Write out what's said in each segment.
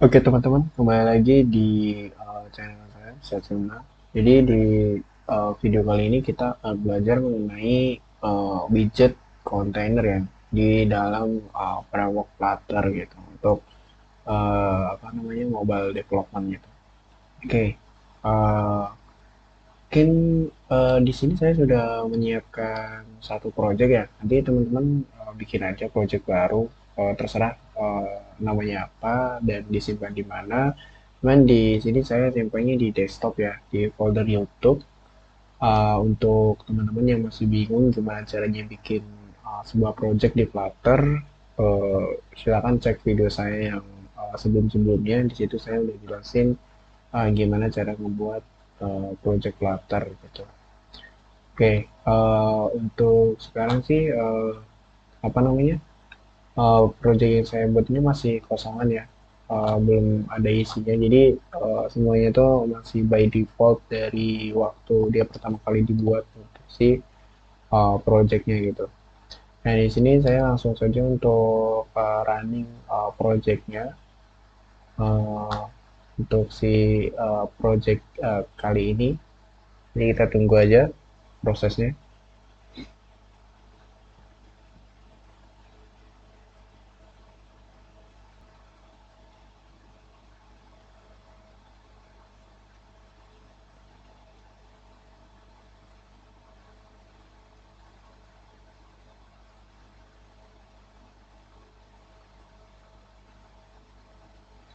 Oke teman-teman, kembali lagi di channel saya, Setsuna. Jadi di video kali ini kita akan belajar mengenai widget container ya di dalam framework Flutter gitu untuk apa namanya mobile development gitu. Oke, uh, mungkin di sini saya sudah menyiapkan satu project ya. Nanti teman-teman bikin aja project baru, terserah namanya apa dan disimpan di mana. Cuman di sini saya simpannya di desktop ya, di folder YouTube. Untuk teman-teman yang masih bingung gimana caranya bikin sebuah project di Flutter, silakan cek video saya yang sebelum-sebelumnya. Di situ saya udah jelasin gimana cara membuat project Flutter gitu. Oke, untuk sekarang sih apa namanya project yang saya buat ini masih kosongan ya, belum ada isinya. Jadi semuanya itu masih by default dari waktu dia pertama kali dibuat untuk si projectnya gitu. Nah di sini saya langsung saja untuk running projectnya. uh, untuk si project kali ini. Jadi kita tunggu aja prosesnya.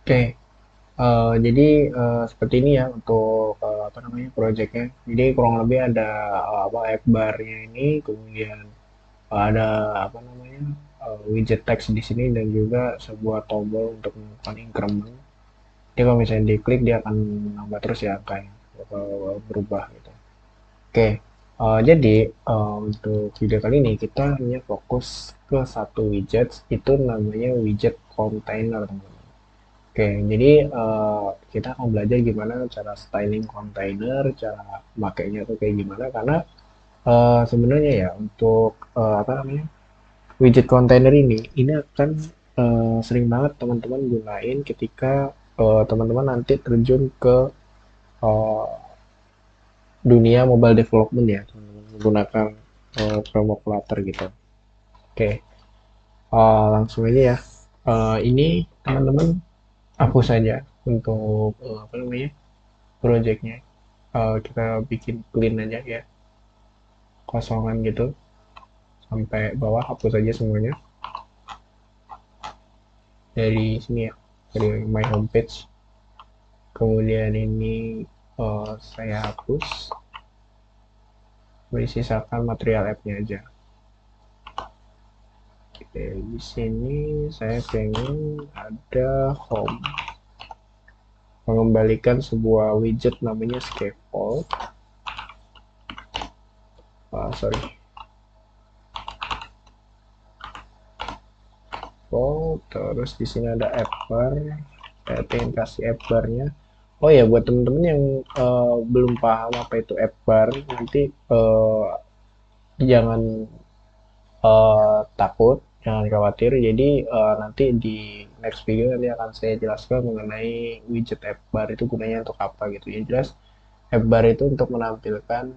Oke, jadi seperti ini ya untuk apa namanya projectnya. Jadi kurang lebih ada apa app barnya ini, kemudian ada apa namanya widget text di sini dan juga sebuah tombol untuk melakukan increment. Jadi kalau misalnya diklik dia akan nambah terus ya angkanya, bakal berubah gitu. Oke, jadi untuk video kali ini kita hanya fokus ke satu widget, itu namanya widget container teman-teman. Oke, jadi kita akan belajar gimana cara styling container, cara makainya tuh kayak gimana, karena sebenarnya ya untuk apa namanya widget container ini akan sering banget teman-teman gunain ketika teman-teman nanti terjun ke eh, dunia mobile development ya, teman-teman menggunakan framework Flutter gitu. Oke, langsung aja ya. Ini teman-teman hapus saja untuk apa namanya projectnya. Kita bikin clean aja ya, kosongan gitu sampai bawah, hapus aja semuanya dari sini ya, dari my homepage. Kemudian ini saya hapus, sisakan material app-nya aja. Oke, di sini saya pengen ada home, mengembalikan sebuah widget namanya scaffold. Sorry, terus di sini ada app bar. Saya pengen kasih app barnya. Oh ya, buat temen-temen yang belum paham apa itu app bar, nanti jangan takut, jangan khawatir. Jadi nanti di next video nanti akan saya jelaskan mengenai widget app bar itu gunanya untuk apa gitu. Yang jelas app bar itu untuk menampilkan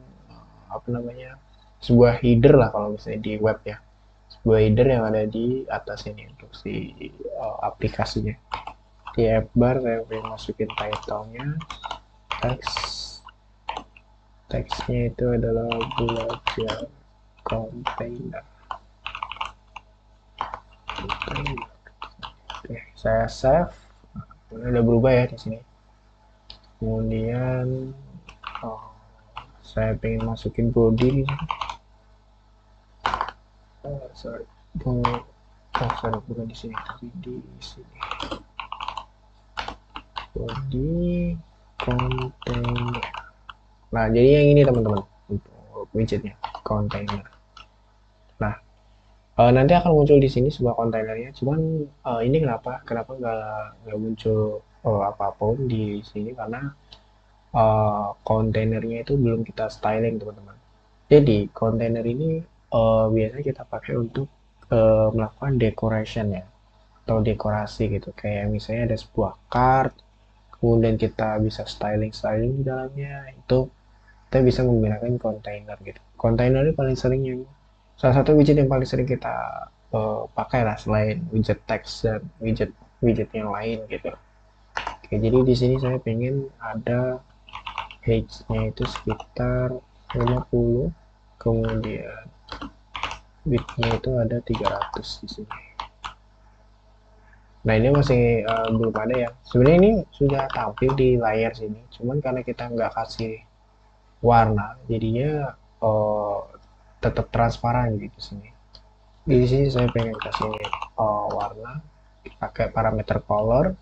apa namanya sebuah header lah kalau misalnya di web ya. Sebuah header yang ada di atas ini untuk si aplikasinya. Di app bar saya pengen masukin title-nya, teks. Teksnya itu adalah belajar container. Oke, saya save. Udah berubah ya di sini. Kemudian oh, saya pengen masukin body di sini. Sorry, sorry bukan di sini tapi di sini. Body container. Nah, jadi yang ini teman-teman untuk widgetnya container. Nah, nanti akan muncul di sini sebuah kontainernya. Cuman ini kenapa nggak muncul apapun di sini karena kontainernya itu belum kita styling teman-teman. Jadi kontainer ini biasanya kita pakai untuk melakukan decoration ya. atau dekorasi gitu, kayak misalnya ada sebuah card, kemudian kita bisa styling di dalamnya, itu kita bisa menggunakan kontainer gitu. Kontainer ini paling sering yang salah satu widget yang paling sering kita pakai lah, selain widget text dan widget yang lain gitu. Oke, jadi di sini saya pengen ada height-nya itu sekitar 50, kemudian width-nya itu ada 300 di sini. Nah, ini masih belum ada ya. Sebenarnya ini sudah tampil di layar sini, cuman karena kita nggak kasih warna, jadinya tetap transparan gitu sini. Di sini saya pengen kasih warna, pakai parameter color.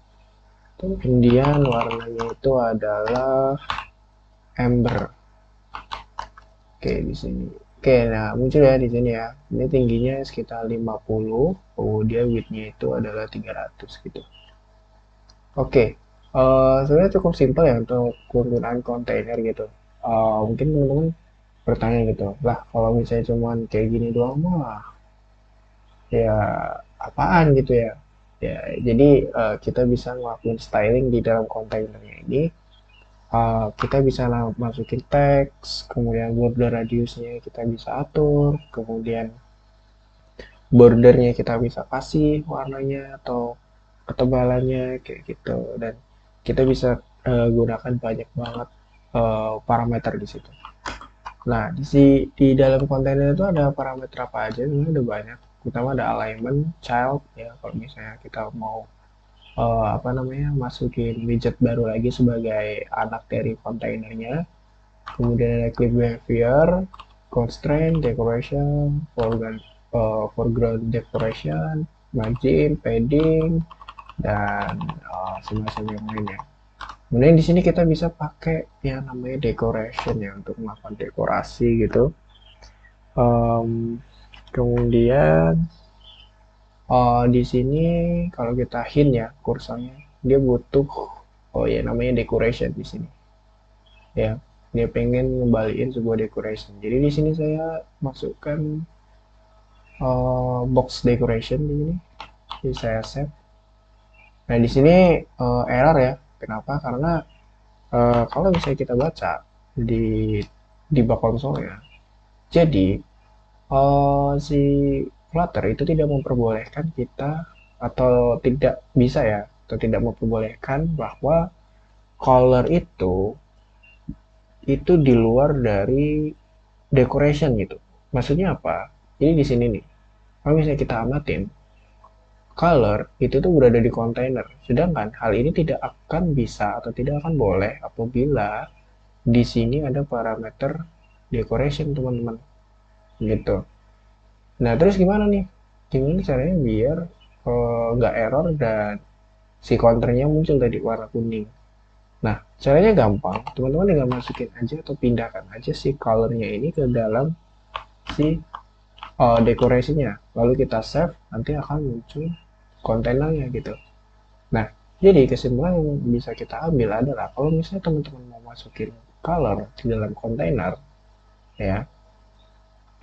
Kemudian warnanya itu adalah amber. Oke, di sini. Oke, nah muncul ya di sini ya. Ini tingginya sekitar 50, kemudian width-nya itu adalah 300 gitu. Oke, sebenarnya cukup simpel ya untuk penggunaan kontainer gitu. Mungkin teman-teman bertanya gitu, lah kalau misalnya cuman kayak gini doang mah, ya apaan gitu ya. Ya, jadi kita bisa ngelakuin styling di dalam kontainernya ini. Kita bisa masukin teks, kemudian border radiusnya kita bisa atur, kemudian bordernya kita bisa kasih warnanya atau ketebalannya kayak gitu, dan kita bisa gunakan banyak banget parameter di situ. Nah, di dalam kontainer itu ada parameter apa aja? Sebenarnya ada banyak. Pertama ada alignment, child ya. Kalau misalnya kita mau apa namanya masukin widget baru lagi sebagai anak dari kontainernya. Kemudian ada clip behavior, constraint, decoration, foreground decoration, margin, padding, dan semacam yang lainnya. Kemudian di sini kita bisa pakai yang namanya decoration ya untuk melakukan dekorasi gitu. Kemudian di sini kalau kita hint ya kursornya, dia butuh ya namanya decoration di sini. Ya, dia pengen ngembaliin sebuah decoration. Jadi di sini saya masukkan box decoration di sini. Jadi saya save. Nah, di sini error ya. Kenapa? Karena kalau misalnya kita baca di bak konsolnya, jadi si Flutter itu tidak memperbolehkan kita, atau tidak bisa ya, atau tidak memperbolehkan bahwa color itu di luar dari decoration gitu. Maksudnya apa? Jadi di sini nih, kalau misalnya kita amatin, color itu tuh berada di container. Sedangkan hal ini tidak akan bisa atau tidak akan boleh apabila di sini ada parameter decoration, teman-teman. Gitu. Nah, terus gimana nih? Gimana caranya biar nggak error dan si counternya muncul tadi warna kuning? Nah, caranya gampang. Teman-teman tinggal masukin aja atau pindahkan aja si colornya ini ke dalam si dekorasinya. Lalu kita save, nanti akan muncul kontainernya gitu. Nah, jadi kesimpulan yang bisa kita ambil adalah kalau misalnya teman-teman mau masukin color di dalam kontainer, ya,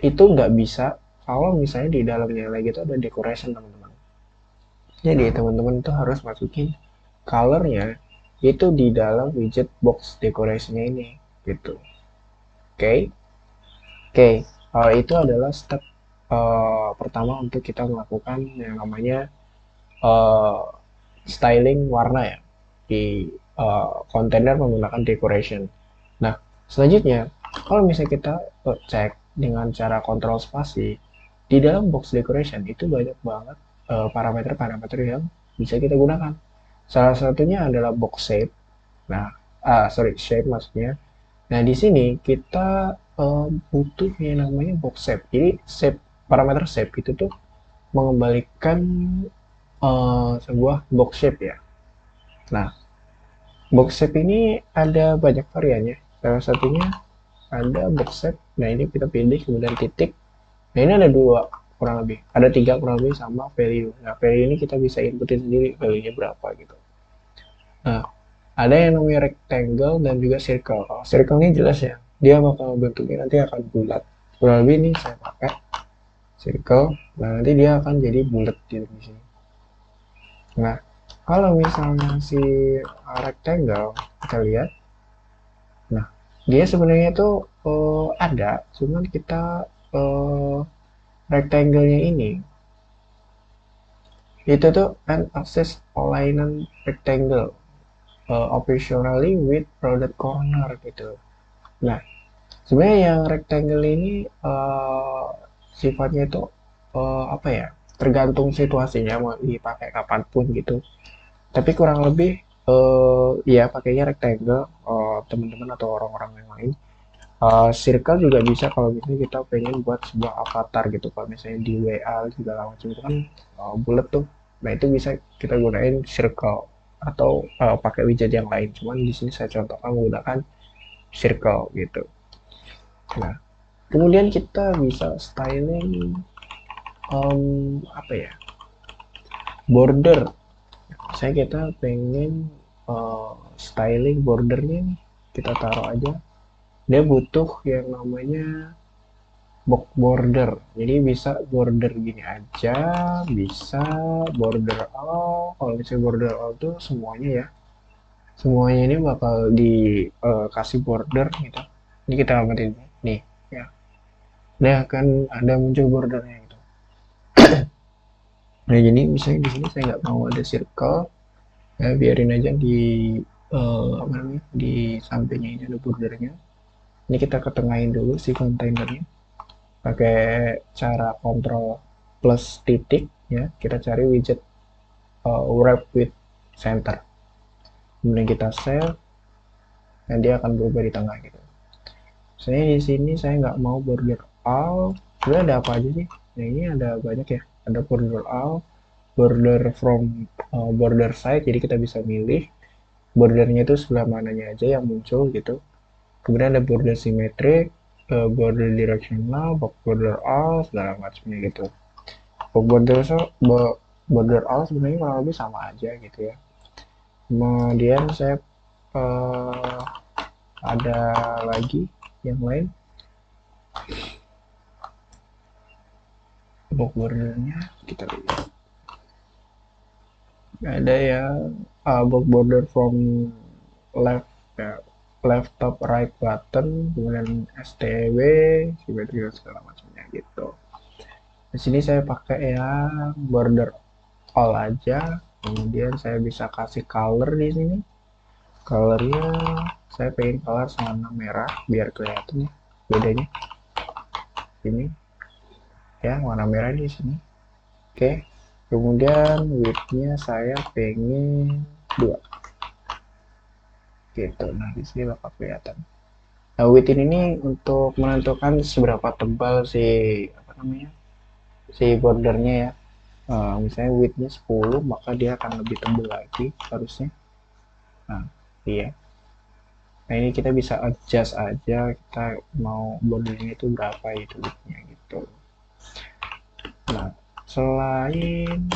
itu nggak bisa kalau misalnya di dalamnya lagi itu ada decoration, teman-teman. Jadi teman-teman itu harus masukin colornya itu di dalam widget box decoration-nya ini, gitu. Oke, oke. Itu adalah step pertama untuk kita melakukan yang namanya uh, styling warna ya di kontainer menggunakan decoration. Nah, selanjutnya kalau misalnya kita cek dengan cara kontrol spasi di dalam box decoration itu banyak banget parameter-parameter yang bisa kita gunakan. Salah satunya adalah box shape. Nah, shape maksudnya. Nah, di sini kita butuh yang namanya box shape. Jadi shape, parameter shape itu tuh mengembalikan sebuah box shape ya. Nah, box shape ini ada banyak variannya. Salah satunya ada box shape. Nah, ini kita pilih kemudian titik. Nah, ini ada dua kurang lebih. Ada tiga kurang lebih sama value. Nah, value ini kita bisa inputin sendiri value-nya berapa gitu. Nah, ada yang namanya rectangle dan juga circle. Kalau circle ini jelas ya, dia bakal bentuknya nanti akan bulat. Kurang lebih ini saya pakai circle. Nah, nanti dia akan jadi bulat di sini. Nah, kalau misalnya si rectangle kita lihat, nah dia sebenarnya tuh ada, cuman kita rectangle-nya ini itu tuh an access alignment rectangle optionally with rounded corner gitu. Nah, sebenarnya yang rectangle ini sifatnya itu apa ya? Tergantung situasinya mau dipakai kapanpun gitu. Tapi kurang lebih ya pakainya rectangle teman-teman atau orang-orang yang lain. Circle juga bisa kalau misalnya kita pengen buat sebuah avatar gitu. Kalau misalnya di WA segala macam itu kan bulat tuh. Nah itu bisa kita gunain circle atau pakai widget yang lain. Cuman di sini saya contohkan menggunakan circle gitu. Nah kemudian kita bisa styling apa ya, border. Saya kita pengen styling bordernya nih. Kita taruh aja. Dia butuh yang namanya box border. Jadi bisa border gini aja, bisa border all. Kalau misalnya border all tuh semuanya ya. Semuanya ini bakal dikasih border gitu. Ini kita amatin nih ya. Nah kan ada muncul bordernya gitu. Nah jadi misalnya di sini saya nggak mau ada circle, ya biarin aja di apa namanya, di sampingnya ini ada bordernya. Ini kita ketengahin dulu si kontainernya pakai cara kontrol plus titik ya. Kita cari widget wrap with center, kemudian kita save dan dia akan berubah di tengah gitu. Saya di sini saya nggak mau border all. Sebenarnya ada apa aja sih? Nah ini ada banyak ya, ada border all, border from border side, jadi kita bisa milih bordernya itu sebelah mananya aja yang muncul gitu. Kemudian ada border symmetric, border directional, border all, segala macamnya gitu. Border so, border all sebenarnya kurang lebih sama aja gitu ya. Kemudian saya uh, ada lagi yang lain. Bordernya kita lihat. Ada ya border from left ya, left top right button, kemudian STW, simetri dan segala macamnya gitu. Di sini saya pakai yang border all aja. Kemudian saya bisa kasih color di sini. Colornya saya pengen color warna merah biar kelihatan ya bedanya. Ini ya warna merah di sini. Oke. Kemudian widthnya saya pengen 2 gitu. Nah di sini bakal kelihatan. Nah width ini untuk menentukan seberapa tebal si apa namanya, si bordernya ya. Misalnya widthnya 10 maka dia akan lebih tebal lagi harusnya. Nah iya. Nah ini kita bisa adjust aja, kita mau bordernya itu berapa itu widthnya gitu. Nah selain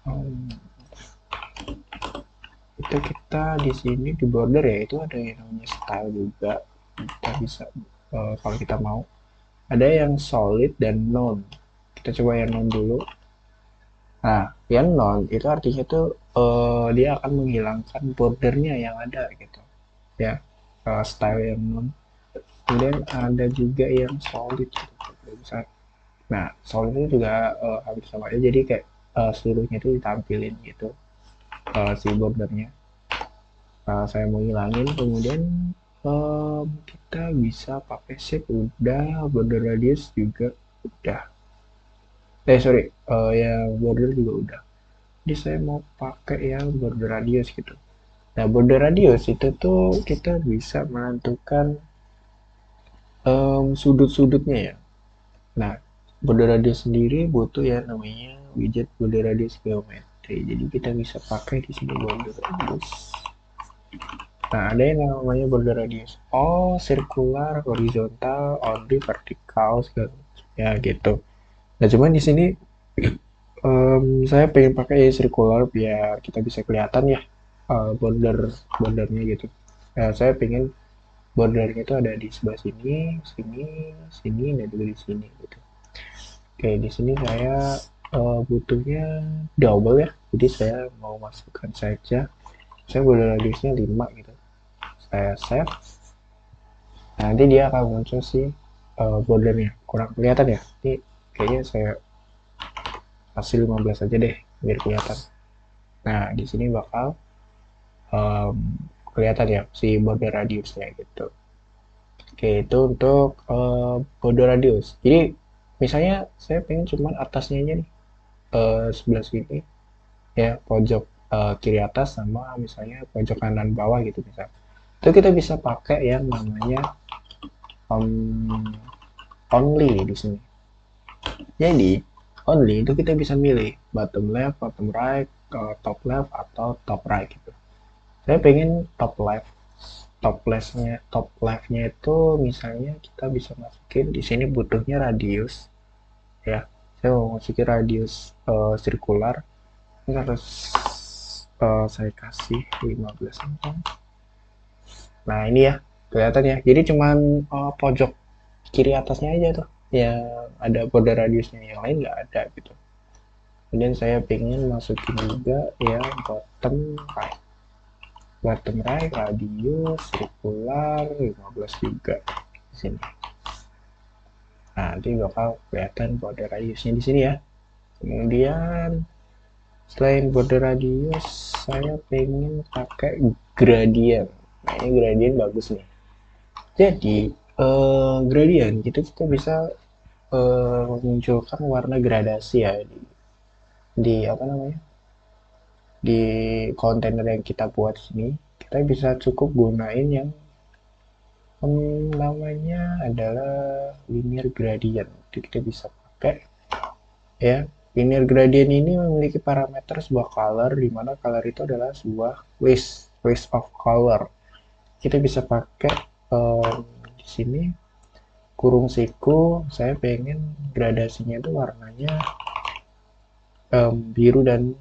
um, itu kita di sini di border ya itu ada yang namanya style juga. Kita bisa kalau kita mau ada yang solid dan non. Kita coba yang non dulu. Nah yang non itu artinya tuh dia akan menghilangkan bordernya yang ada gitu ya, style yang non. Kemudian ada juga yang solid gitu. Nah solid itu juga hampir sama aja, jadi kayak seluruhnya itu ditampilin gitu si bordernya. Saya mau hilangin, kemudian kita bisa pakai shape udah, border radius juga udah. Sorry, yang border juga udah. Jadi saya mau pakai yang border radius gitu. Nah border radius itu tuh kita bisa menentukan sudut-sudutnya ya. Nah border radius sendiri butuh ya namanya widget border radius geometri. Jadi kita bisa pakai di sini border radius. Nah, ada yang namanya border radius. Oh, circular, horizontal, oblique, vertikal, segala ya gitu. Nah, cuman di sini saya pengen pakai circular biar kita bisa kelihatan ya bordernya gitu. Nah, saya pengen bordernya itu ada di sebelah sini, sini, sini, dan juga di sini gitu. Oke, di sini saya butuhnya double ya. Jadi saya mau masukkan saja. Saya border radiusnya 5 gitu. Saya save. Nah, nanti dia akan muncul si bordernya. Kurang kelihatan ya. Ini kayaknya saya kasih 15 aja deh biar kelihatan. Nah, di sini bakal um, kelihatan ya si border radiusnya gitu. Oke, itu untuk border radius. Jadi misalnya saya pengen cuman atasnya aja nih, sebelah sini ya, pojok kiri atas sama misalnya pojok kanan bawah gitu misal. Itu kita bisa pakai yang namanya um, only di sini. Jadi only itu kita bisa milih bottom left, bottom right, top left atau top right gitu. Saya pengen top left. Top leftnya itu misalnya kita bisa masukin di sini butuhnya radius ya. Saya mau masukin radius sirkular. Ini harus saya kasih 15 kan. Nah ini ya kelihatan ya. Jadi cuman pojok kiri atasnya aja tuh yang ada border radiusnya, yang lain nggak ada gitu. Kemudian saya pengen masukin juga ya bottom right radius sirkular 15 juga di sini. Nah, nanti bakal kelihatan border radiusnya di sini ya. Kemudian selain border radius, saya pengen pakai gradient. Nah, ini gradient bagus nih. Jadi, gradient itu kita bisa memunculkan warna gradasi ya di apa namanya? Di kontainer yang kita buat sini. Kita bisa cukup gunain yang namanya adalah linear gradient. Jadi kita bisa pakai ya. Linear gradient ini memiliki parameter sebuah color, di mana color itu adalah sebuah waste of color. Kita bisa pakai di sini kurung siku. Saya pengen gradasinya itu warnanya biru dan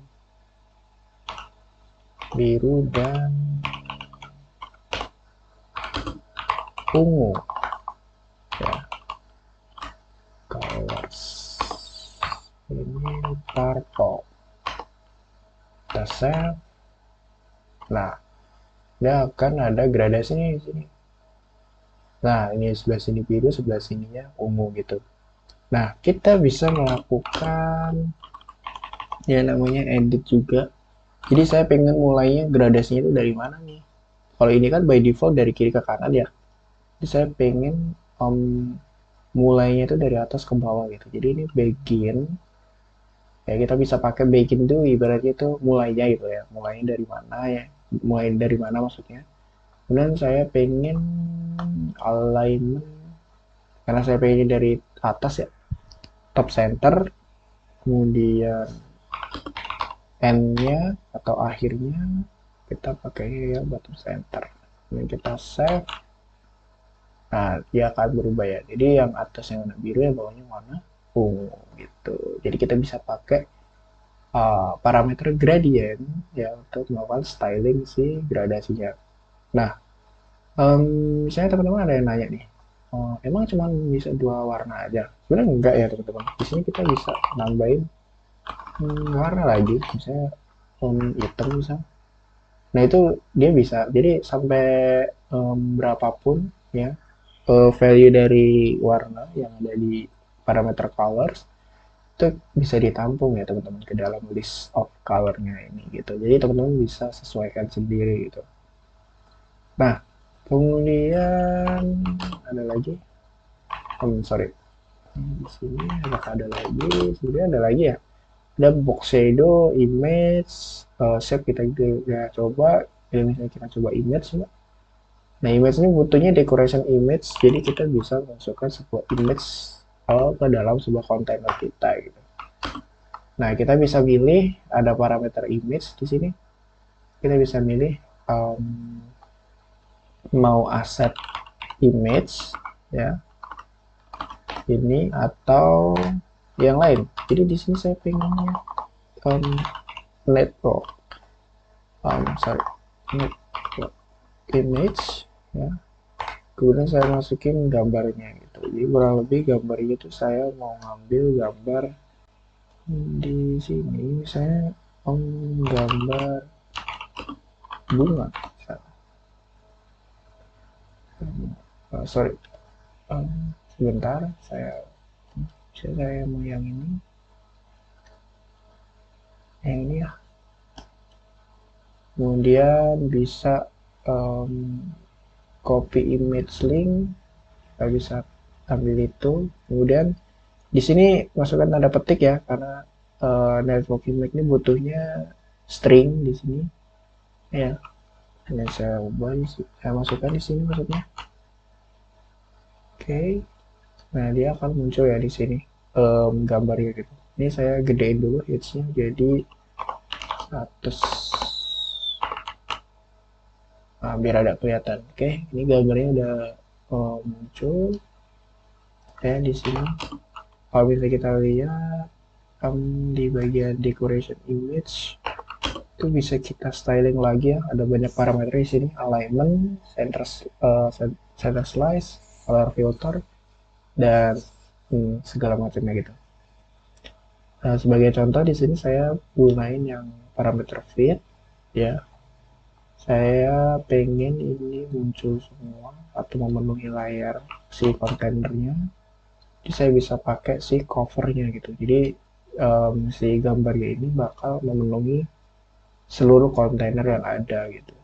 ungu ya. Colors ini purple. Kita save. Nah, dia akan ada gradasinya di sini. Nah, ini sebelah sini biru, sebelah sininya ungu gitu. Nah, kita bisa melakukan ya namanya edit juga. Jadi saya pengen mulainya gradasinya itu dari mana nih? Kalau ini kan by default dari kiri ke kanan ya. Jadi saya pengen mulainya itu dari atas ke bawah gitu. Jadi ini begin. Ya kita bisa pakai begin itu ibaratnya itu mulainya gitu ya. Mulainya dari mana ya? Mulai dari mana maksudnya? Kemudian saya pengen alignment karena saya pengen dari atas ya, top center, kemudian end-nya atau akhirnya kita pakai ya bottom center. Kemudian kita save. Nah, dia akan berubah ya. Jadi yang atas yang warna biru, yang bawahnya warna ungu gitu. Jadi kita bisa pakai parameter gradient ya untuk melakukan styling si gradasinya. Nah, misalnya teman-teman ada yang nanya nih, emang cuma bisa dua warna aja? Sebenarnya enggak ya teman-teman. Di sini kita bisa nambahin warna lagi, misalnya hitam misalnya. Nah itu dia bisa, jadi sampai berapapun ya value dari warna yang ada di parameter colors itu bisa ditampung ya teman-teman ke dalam list of colornya ini gitu. Jadi teman-teman bisa sesuaikan sendiri gitu. Nah kemudian ada lagi, sorry, di sini ada lagi, sebenarnya ada lagi ya. Ada box shadow, image, shape kita juga coba. Ini misalnya kita coba image ya. Nah image ini butuhnya decoration image, jadi kita bisa masukkan sebuah image ke dalam sebuah kontainer kita gitu. Nah kita bisa pilih ada parameter image di sini. Kita bisa milih mau asset image ya ini atau yang lain. Jadi di sini saya pengennya network, sorry, network image ya. kemudian saya masukin gambarnya gitu. Jadi kurang lebih gambarnya itu saya mau ngambil gambar di sini misalnya gambar bunga. Sorry, sebentar, saya mau yang ini ya. Kemudian bisa copy image link, kita bisa ambil itu. Kemudian di sini masukkan tanda petik ya, karena network image ini butuhnya string di sini ya. Ini saya ubah, saya masukkan di sini maksudnya. Oke, nah dia akan muncul ya di sini gambarnya gitu. Ini saya gedein dulu hitsnya jadi 100. Nah, biar ada kelihatan. Oke, ini gambarnya udah muncul ya di sini. Kalau bisa kita lihat di bagian decoration image itu bisa kita styling lagi ya. Ada banyak parameter di sini: alignment, center slice, color filter, dan segala macamnya gitu. Nah, sebagai contoh di sini saya gunain yang parameter fit ya. Saya pengen ini muncul semua atau memenuhi layar si kontainernya. Jadi saya bisa pakai si covernya gitu. Jadi si gambarnya ini bakal memenuhi seluruh kontainer yang ada gitu.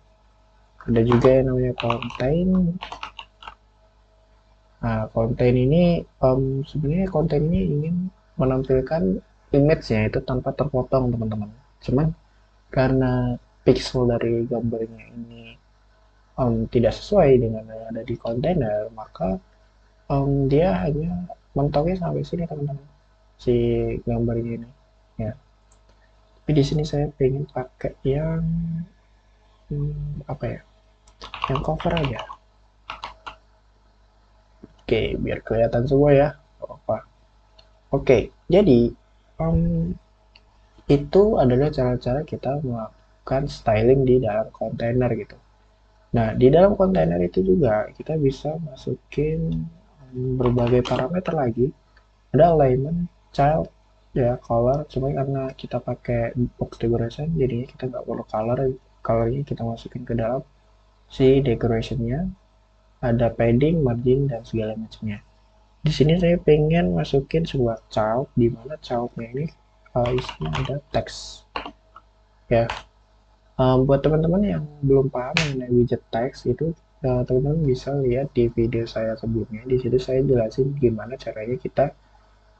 Ada juga yang namanya contain. Nah, contain ini sebenarnya contain ini ingin menampilkan image-nya itu tanpa terpotong teman-teman. Cuman karena pixel dari gambarnya ini tidak sesuai dengan yang ada di kontainer, maka dia hanya mentoknya sampai sini teman-teman, si gambarnya ini ya. Tapi di sini saya pengen pakai yang apa ya, yang cover aja. Oke, biar kelihatan semua ya. Apa? Oke, jadi itu adalah cara-cara kita melakukan styling di dalam kontainer gitu. Nah, di dalam kontainer itu juga kita bisa masukin berbagai parameter lagi. Ada alignment, child, ya color. Cuma karena kita pakai box decoration, jadinya kita nggak perlu colornya kita masukin ke dalam si decorationnya. Ada padding, margin, dan segala macamnya. Di sini saya pengen masukin sebuah child, di mana childnya ini isinya ada teks ya. Buat teman-teman yang belum paham mengenai widget text itu, teman-teman bisa lihat di video saya sebelumnya. Di situ saya jelasin gimana caranya kita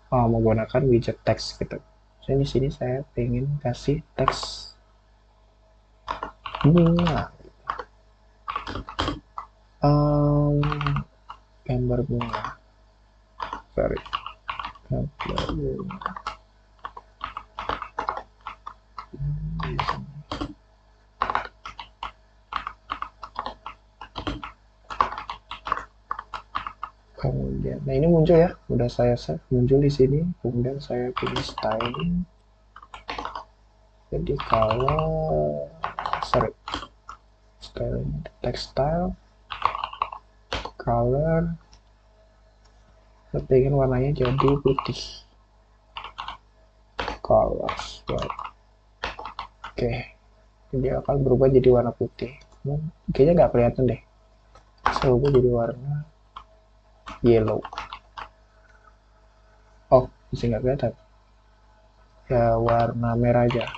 menggunakan widget text gitu. Jadi di sini saya pengen kasih teks bunga, gambar bunga, sorry, gambar bunga. Kemudian, nah ini muncul ya, udah saya save, muncul di sini. Kemudian saya pilih styling, jadi kalau styling textile, color, saya pengen warnanya jadi putih, colors white. Oke, dia akan berubah jadi warna putih. Kayaknya nggak kelihatan deh, saya ubah jadi warna yellow. Oh, bisa nggak kelihatan ya, warna merah aja,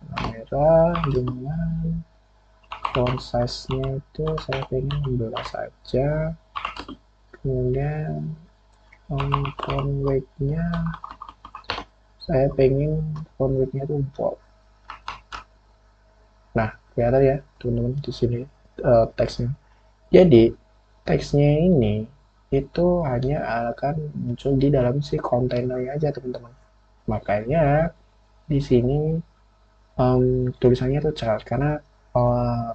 warna merah. Dengan font size nya itu saya pengen 16 saja. Kemudian font weight nya saya pengen font weight nya itu bold. Nah, kelihatan ya teman-teman di sini teksnya. Jadi teksnya ini itu hanya akan muncul di dalam si kontainernya aja teman-teman. Makanya di sini tulisannya itu child, karena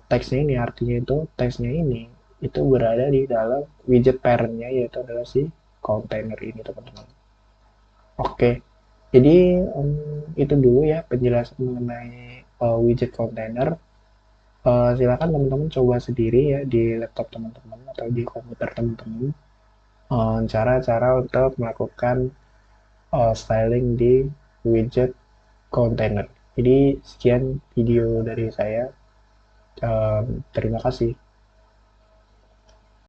teksnya ini artinya itu teksnya ini itu berada di dalam widget parentnya, yaitu adalah si kontainer ini teman-teman. Oke, jadi itu dulu ya penjelasan mengenai widget kontainer. Silakan teman-teman coba sendiri ya di laptop teman-teman atau di komputer teman-teman, cara-cara untuk melakukan styling di widget container. Jadi sekian video dari saya. Terima kasih.